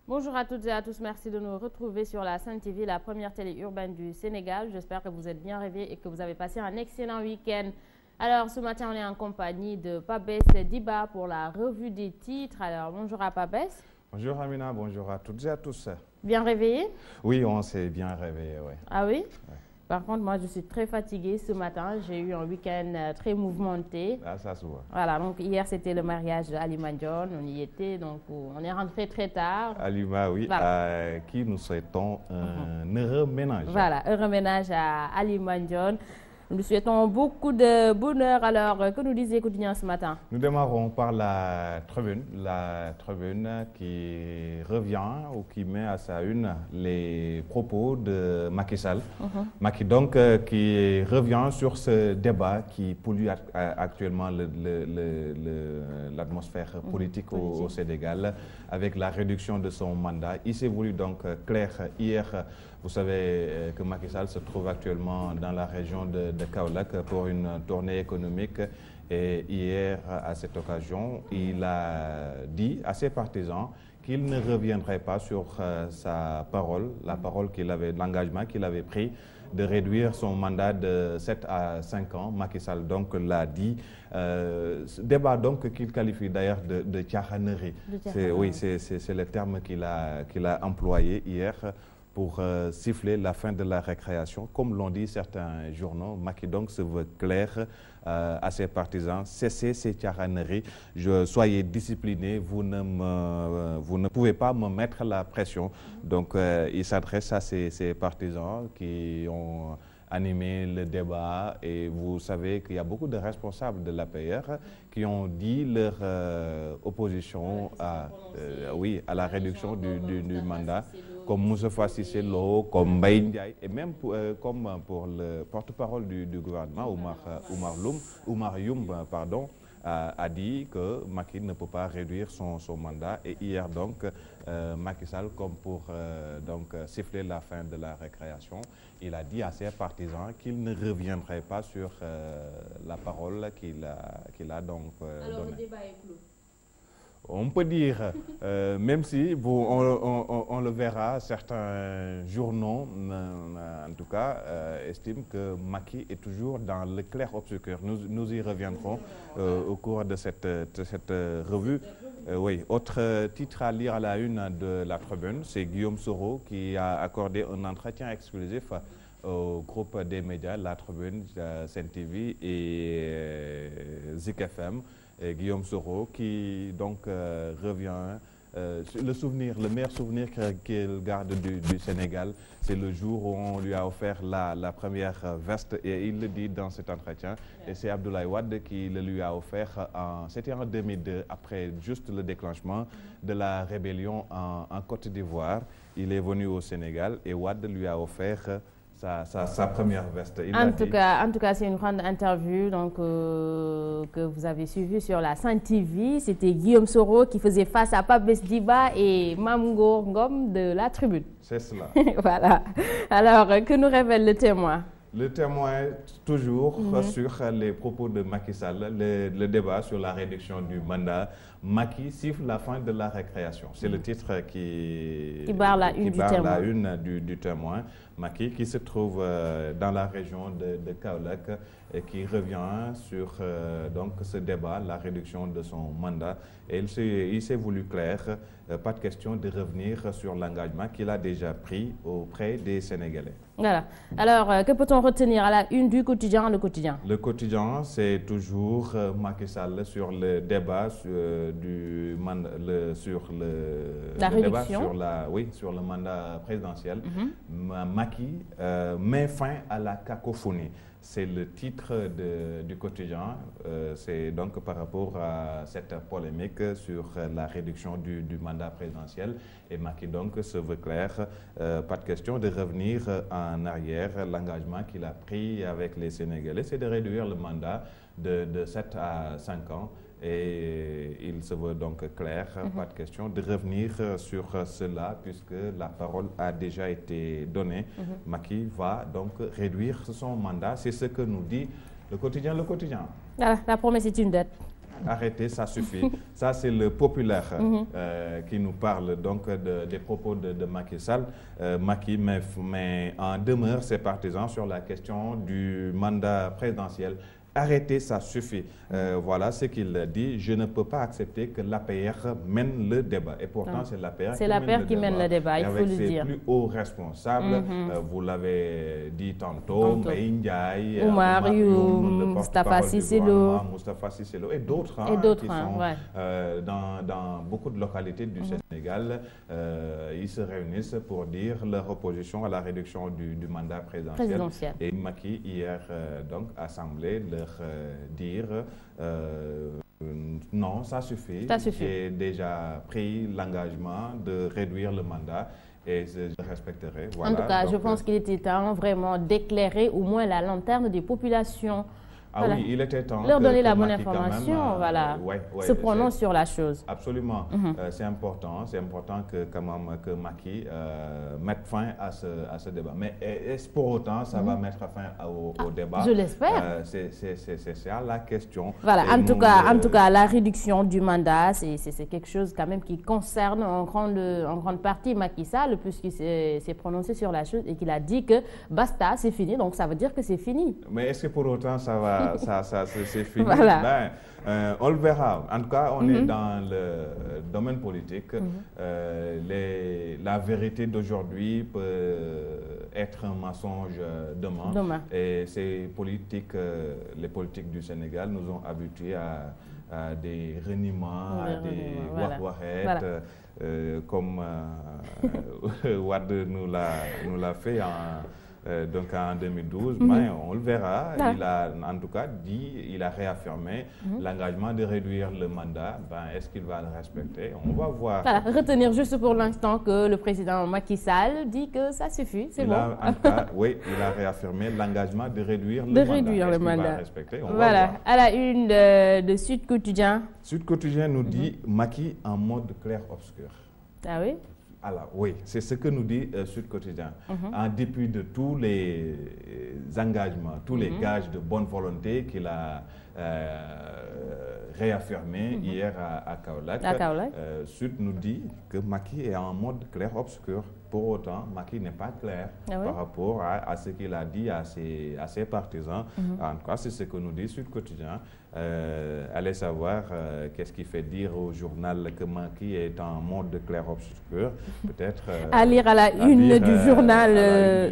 Bonjour à toutes et à tous, merci de nous retrouver sur la Sen TV, la première télé urbaine du Sénégal. J'espère que vous êtes bien réveillés et que vous avez passé un excellent week-end. Alors ce matin, on est en compagnie de Pabès Diba pour la revue des titres. Alors bonjour à Pabès. Bonjour Amina, bonjour à toutes et à tous. Bien réveillé? Oui, on s'est bien réveillé, oui. Ah oui? Ouais. Par contre, moi, je suis très fatiguée ce matin. J'ai eu un week-end très mouvementé. Ah, ça se voit. Voilà, donc hier, c'était le mariage d'Ali Mandione. On y était, donc on est rentré très tard. Alima, oui, Voilà. à qui nous souhaitons un heureux ménage. Voilà, heureux ménage à Ali Mandione. Nous souhaitons beaucoup de bonheur. Alors, que nous disait Quotidien ce matin? Nous démarrons par la tribune qui revient ou qui met à sa une les propos de Macky Sall. Macky donc qui revient sur ce débat qui pollue actuellement l'atmosphère politique au Sénégal avec la réduction de son mandat. Il s'est voulu donc clair hier. Vous savez que Macky Sall se trouve actuellement dans la région de Kaolack pour une tournée économique. Et hier, à cette occasion, il a dit à ses partisans qu'il ne reviendrait pas sur sa parole, l'engagement qu'il avait pris de réduire son mandat de 7 à 5 ans. Macky Sall donc l'a dit. Ce débat donc qu'il qualifie d'ailleurs de tchahanerie. Oui, c'est le terme qu'il a employé hier pour siffler la fin de la récréation. Comme l'ont dit certains journaux, Macky donc se veut clair à ses partisans. Cessez ces tchahaneries, soyez disciplinés, vous ne pouvez pas me mettre la pression. Donc il s'adresse à ses partisans qui ont animé le débat et vous savez qu'il y a beaucoup de responsables de l'APR qui ont dit leur opposition à la réduction du mandat, comme Moustapha Cissé Lo, comme Mbaye Ndiaye et même comme pour le porte-parole du gouvernement, Oumar Youm, a dit que Macky ne peut pas réduire son mandat. Et hier donc, Macky Sall, comme pour siffler la fin de la récréation, il a dit à ses partisans qu'il ne reviendrait pas sur la parole qu'il a donc donnée. Alors le débat est clos. On peut dire, même si on le verra, certains journaux, en tout cas, estiment que Macky est toujours dans le clair-obscur. Nous y reviendrons au cours de cette revue. Oui, autre titre à lire à la une de la tribune, c'est Guillaume Soro qui a accordé un entretien exclusif au groupe des médias, la tribune, Sen TV et Zik FM. Et Guillaume Soro qui donc revient, le meilleur souvenir qu'il garde du Sénégal, c'est le jour où on lui a offert la première veste et il le dit dans cet entretien. Et c'est Abdoulaye Wade qui le lui a offert, c'était en 2002, après juste le déclenchement de la rébellion en Côte d'Ivoire. Il est venu au Sénégal et Wade lui a offert sa première veste. En tout cas, c'est une grande interview donc, que vous avez suivie sur la Sen TV. C'était Guillaume Soro qui faisait face à Pabès Diba et Mamgour Ngom de la Tribune. C'est cela. Voilà. Alors, que nous révèle le témoin? Le témoin, toujours sur les propos de Macky Sall, le débat sur la réduction du mandat. Macky siffle la fin de la récréation. C'est le titre qui barre la une du témoin. Macky qui se trouve dans la région de Kaolack et qui revient sur donc ce débat, la réduction de son mandat. Et il s'est voulu clair, pas de question de revenir sur l'engagement qu'il a déjà pris auprès des Sénégalais. Voilà. Alors, que peut-on retenir à la une du quotidien, le quotidien? Le quotidien, c'est toujours Macky Sall sur le débat sur le mandat présidentiel. Macky met fin à la cacophonie. C'est le titre du quotidien. C'est donc par rapport à cette polémique sur la réduction du mandat présidentiel. Et Macky donc se veut clair, pas de question de revenir en arrière. L'engagement qu'il a pris avec les Sénégalais, c'est de réduire le mandat de 7 à 5 ans. Et il se veut donc clair, pas de question de revenir sur cela puisque la parole a déjà été donnée. Macky va donc réduire son mandat, c'est ce que nous dit le quotidien. Voilà, la promesse est une dette. arrêtez, ça suffit. Ça, c'est le populaire qui nous parle donc des propos de Macky Sall. Macky met en demeure ses partisans sur la question du mandat présidentiel. Arrêtez, ça suffit. Voilà ce qu'il dit. Je ne peux pas accepter que l'APR mène le débat. Et pourtant, c'est l'APR qui mène le débat, il faut le dire. Avec ses plus hauts responsables, vous l'avez dit tantôt, Mbaye Ndiaye, Oumar Youm, Moustapha Cissé Lo et d'autres qui sont dans beaucoup de localités du Sénégal. Ils se réunissent pour dire leur opposition à la réduction du mandat présidentiel. Et Macky, hier, donc, a semblé leur dire non, ça suffit. J'ai déjà pris l'engagement de réduire le mandat et je respecterai. Voilà. En tout cas, je pense qu'il était temps vraiment d'éclairer au moins la lanterne des populations. Ah voilà. Oui, il était temps leur donner la bonne information, voilà, se prononce sur la chose. Absolument, c'est important que Macky mette fin à ce débat. Mais est-ce pour autant ça va mettre fin au débat? Je l'espère. C'est ça la question. Voilà, en tout cas, la réduction du mandat, c'est quelque chose quand même qui concerne en grande partie Macky Sall, puisqu'il s'est prononcé sur la chose et qu'il a dit que basta, c'est fini, donc ça veut dire que c'est fini. Mais est-ce que pour autant ça va c'est fini? Voilà. On le verra. En tout cas, on est dans le domaine politique. La vérité d'aujourd'hui peut être un mensonge demain. Et les politiques du Sénégal nous ont habitués à des reniements, à des wahwahettes, comme Wade nous l'a fait donc en 2012, mais on le verra. Il a en tout cas il a réaffirmé l'engagement de réduire le mandat. Est-ce qu'il va le respecter? On va voir. Voilà, retenir juste pour l'instant que le président Macky Sall dit que ça suffit, c'est bon. En tout cas, oui, il a réaffirmé l'engagement de réduire le mandat. Est-ce qu'il va le respecter? On va voir. À la une de Sud Quotidien. Sud Quotidien nous dit Macky en mode clair-obscur. Ah oui? Alors oui, c'est ce que nous dit Sud Quotidien. En dépit de tous les engagements, tous les gages de bonne volonté qu'il a réaffirmé hier à Kaolack, Sud nous dit que Macky est en mode clair-obscur. Pour autant, Macky n'est pas clair par rapport à ce qu'il a dit à ses partisans. En tout cas, c'est ce que nous dit Sud Quotidien. Allez savoir qu'est-ce qui fait dire au journal que Macky est en mode clair-obscur. Peut-être à lire à la une du journal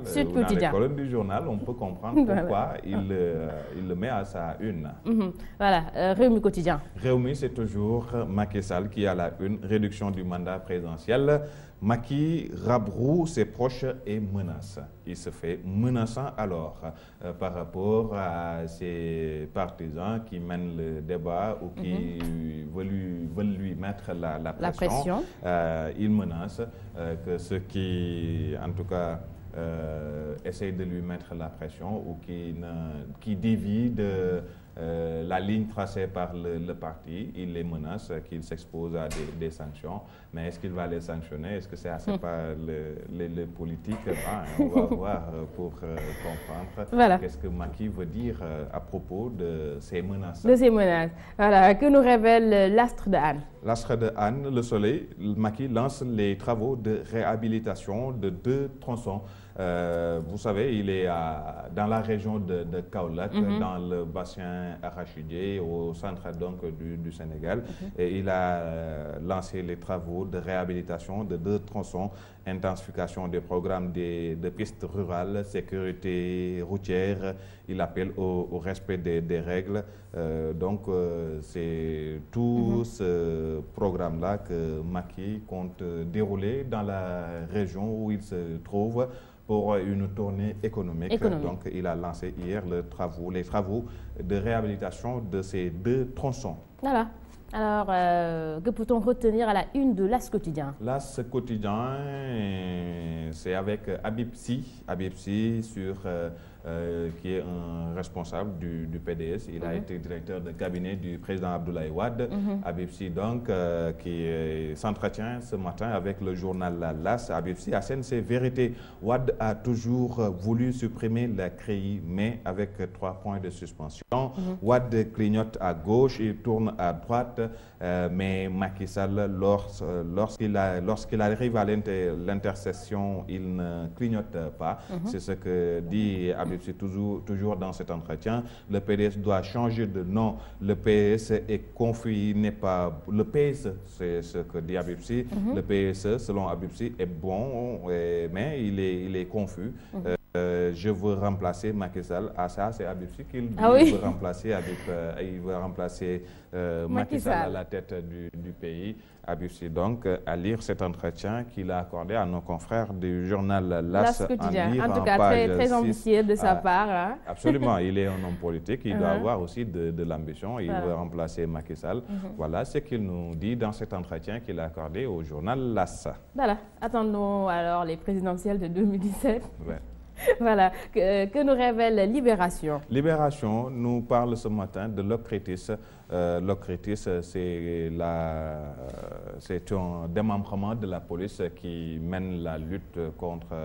Sud Quotidien. Dans les colonnes du journal, on peut comprendre pourquoi il le met à sa une. Voilà, Rewmi Quotidien. Rewmi, c'est toujours Macky Sall qui a la une, réduction du mandat présidentiel. Macky rabroue ses proches et menace. Il se fait menaçant alors par rapport à ses partisans qui mènent le débat ou qui veulent lui mettre la pression. Il menace que ceux qui, en tout cas, essayent de lui mettre la pression ou qui dévient de la ligne tracée par le parti, il les menace, qu'il s'expose à des sanctions. Mais est-ce qu'il va les sanctionner? Est-ce que c'est assez par les politiques? On va voir pour comprendre qu'est-ce que Macky veut dire à propos de ces menaces. De ces menaces. Voilà, que nous révèle l'astre de Anne. L'astre de Anne, Le Soleil, Macky lance les travaux de réhabilitation de 2 tronçons. Vous savez, il est dans la région de Kaolack, dans le bassin arachidier, au centre donc du Sénégal. Et il a lancé les travaux de réhabilitation de 2 tronçons, intensification des programmes de pistes rurales, sécurité routière. Il appelle au respect des règles. Donc, c'est tout ce programme-là que Macky compte dérouler dans la région où il se trouve pour une tournée économique. Donc, il a lancé hier les travaux de réhabilitation de ces 2 tronçons. Voilà. Alors, que peut-on retenir à la une de l'As Quotidien? L'As Quotidien, c'est avec Habib Sy sur qui est un responsable du PDS. Il a été directeur de cabinet du président Abdoulaye Wade. Habib Sy, donc, qui s'entretient ce matin avec le journal L'As. Habib Sy assène ses vérités. Wade a toujours voulu supprimer la CREI, mais avec 3 points de suspension. Wade clignote à gauche, il tourne à droite, mais Macky Sall, lorsqu'il arrive à l'intersection, il ne clignote pas. C'est ce que dit Habib Sy toujours dans cet entretien. Le PDS doit changer de nom. Le PDS est confus, il n'est pas... Le PS, c'est ce que dit Habib Sy. Le PSE, selon Habib Sy, est bon, mais il est confus. Je veux remplacer Macky Sall. Ah, ça, c'est Habib Sy qu'il veut remplacer il veut remplacer Macky Sall à la tête du pays. Habib Sy, donc, à lire cet entretien qu'il a accordé à nos confrères du journal L'As. En tout cas, très ambitieux de sa part. Hein? Absolument, il est un homme politique, il doit avoir aussi de l'ambition, il veut remplacer Macky Sall. Voilà ce qu'il nous dit dans cet entretien qu'il a accordé au journal L'As. Voilà, attendons alors les présidentielles de 2017. Ouais. Voilà, que nous révèle Libération. Libération nous parle ce matin de l'Occritis. L'Occritis, c'est un démembrement de la police qui mène la lutte contre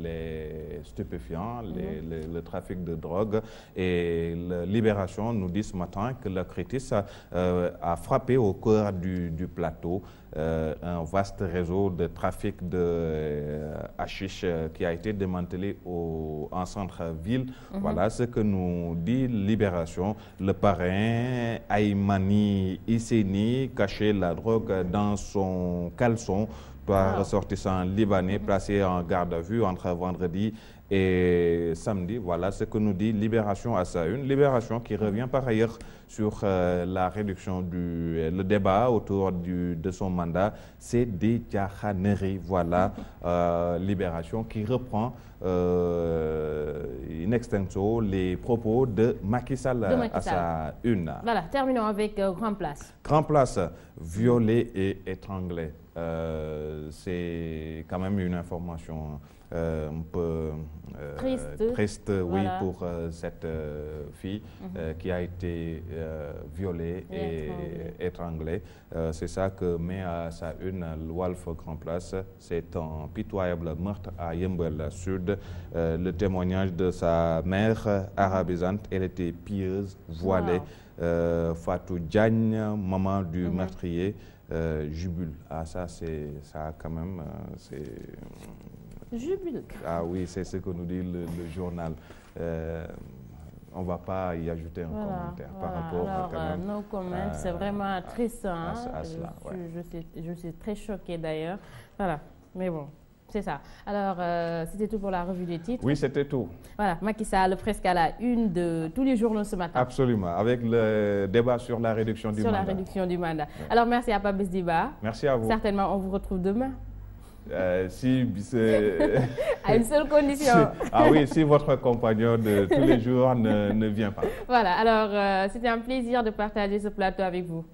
les stupéfiants, le trafic de drogue. Et Libération nous dit ce matin que l'Occritis a frappé au cœur du plateau un vaste réseau de trafic de hashish qui a été démantelé en centre-ville. Voilà ce que nous dit Libération. Le parrain Aïmani Isseni cachait la drogue dans son caleçon. Trois ressortissants libanais placés en garde à vue entre vendredi et samedi. Voilà ce que nous dit Libération à sa une. Libération qui revient par ailleurs sur la réduction le débat autour de son mandat. C'est des diakhaneries. Voilà, Libération qui reprend in extenso les propos de Macky Sall à sa une. Voilà, terminons avec Grand Place. Grand Place, violé et étranglé. C'est quand même une information un peu triste, oui, pour cette fille qui a été violée et étranglée. C'est ça que met à sa une Walf Grand Place. C'est un pitoyable meurtre à Yeumbeul Sud. Le témoignage de sa mère arabisante, elle était pieuse, voilée. Fatou Diagne, maman du meurtrier, jubile. Ah, ça quand même, jubile. Ah oui, c'est ce que nous dit le journal. On ne va pas y ajouter un commentaire par rapport alors, quand même. No comment, c'est vraiment triste. Hein? À cela, je suis très choquée d'ailleurs. Voilà, mais bon. C'est ça. Alors, c'était tout pour la revue des titres. Oui, c'était tout. Voilà, Macky Sall presque à la une de tous les journaux ce matin. Absolument, avec le débat sur la réduction du mandat. Sur la réduction du mandat. Ouais. Alors, merci à Pape Diba. Merci à vous. Certainement, on vous retrouve demain. Si à une seule condition. Ah oui, si votre compagnon de tous les jours ne vient pas. Voilà, alors c'était un plaisir de partager ce plateau avec vous.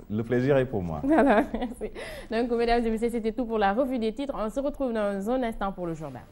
Le plaisir est pour moi. Voilà, merci. Donc, mesdames et messieurs, c'était tout pour la revue des titres. On se retrouve dans un instant pour le journal.